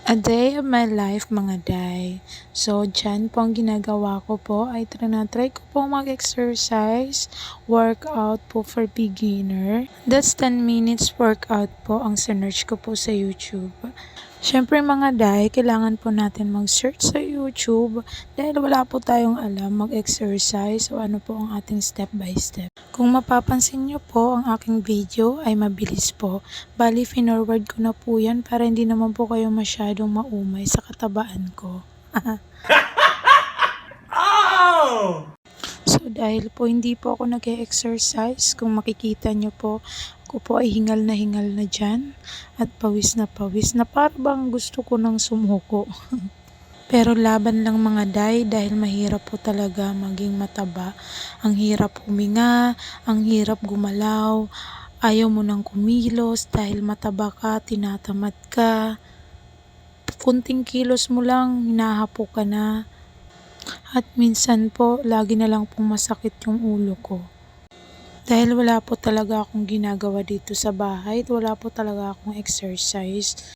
A day of my life mga day. So, dyan po ang ginagawa ko po ay trinatry ko po mag-exercise, workout po for beginner. That's 10 minutes workout po ang sinearch ko po sa YouTube. Siyempre mga day, kailangan po natin mag-search sa YouTube dahil wala po tayong alam mag-exercise o ano po ang ating step by step. Kung mapapansin nyo po, ang aking video ay mabilis po. Bali, finorward ko na po yan para hindi naman po kayo masyadong maumay sa katabaan ko. So dahil po hindi po ako nag-exercise, kung makikita nyo po, ako po ay hingal na dyan at pawis na parang gusto ko nang sumuko. Pero laban lang mga day dahil mahirap po talaga maging mataba. Ang hirap huminga, ang hirap gumalaw, ayaw mo nang kumilos dahil mataba ka, tinatamad ka. Kunting kilos mo lang, hinahapo ka na. At minsan po, lagi na lang pong masakit yung ulo ko. Dahil wala po talaga akong ginagawa dito sa bahay at wala po talaga akong exercise.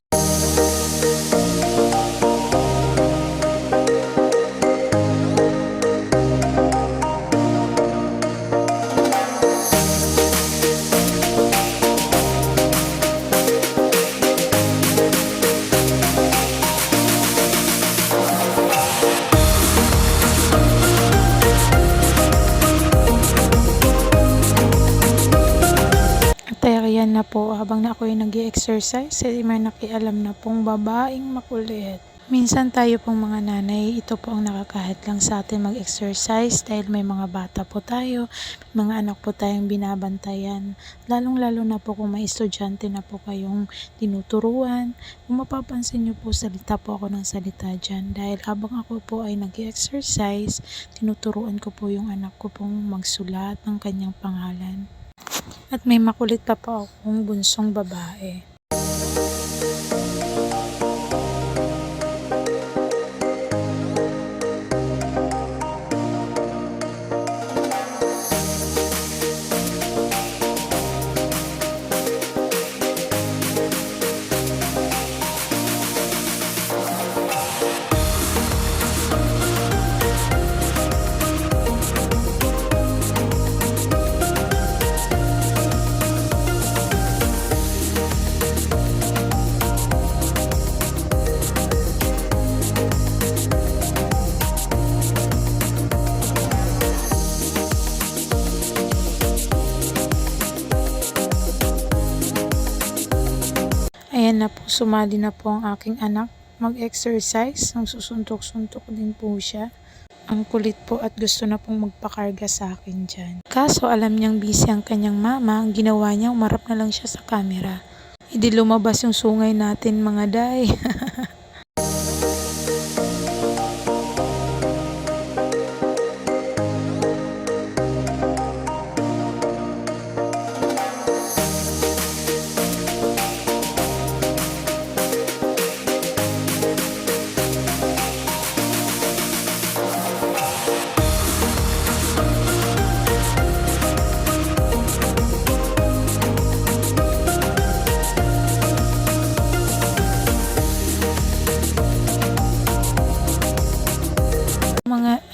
Kaya na po, habang na ako ay nag-i-exercise, may nakialam na pong babaeng makulit. Minsan tayo pong mga nanay, ito po ang nakakahadlang sa atin mag-exercise dahil may mga bata po tayo, mga anak po tayong binabantayan. Lalong-lalo na po kung may estudyante na po kayong tinuturuan. Kung mapapansin nyo po, salita po ako ng salita dyan dahil habang ako po ay nag-i-exercise, tinuturuan ko po yung anak ko pong magsulat ng kanyang pangalan. At may makulit pa po akong bunsong babae. Ayan na po, sumali na po ang aking anak mag-exercise. Ang susuntok-suntok din po siya. Ang kulit po at gusto na pong magpakarga sa akin dyan. Kaso alam niyang busy ang kanyang mama, ang ginawa niya, umarap na lang siya sa camera. Hindi lumabas yung sungay natin mga day.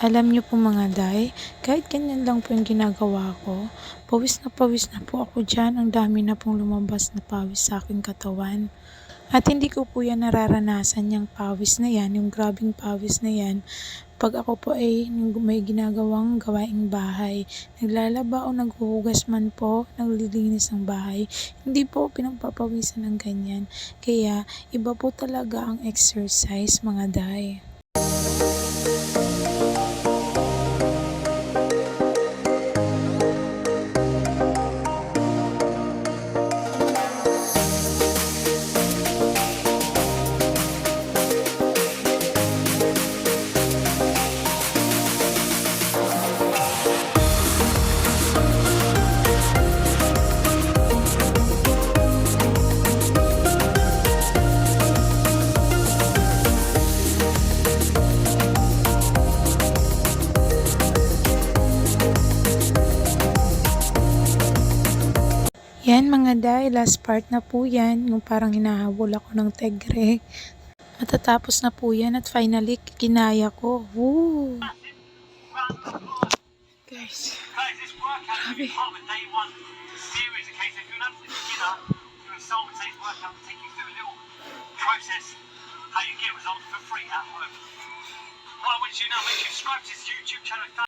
Alam niyo po mga day, kahit ganyan lang po yung ginagawa ko, pawis na po ako dyan. Ang dami na pong lumabas na pawis sa aking katawan. At hindi ko po yan nararanasan yung pawis na yan, yung grabing pawis na yan. Pag ako po ay may ginagawang gawaing bahay, naglalaba o naghuhugas man po, naglilinis ng bahay, hindi po pinagpapawisan ng ganyan. Kaya iba po talaga ang exercise mga day. Yan mga day, last part na po yan, yung parang hinahabol ako ng tegre. Matatapos na po yan at finally kinaya ko. Woo! Guys, Guys, this workout is grabe. part of a day one series. Okay, so if you're an absolute beginner, you're going to start with today's workout and take you through a little process how you get results for free at home. What I want you to know, make sure you subscribe to this YouTube channel.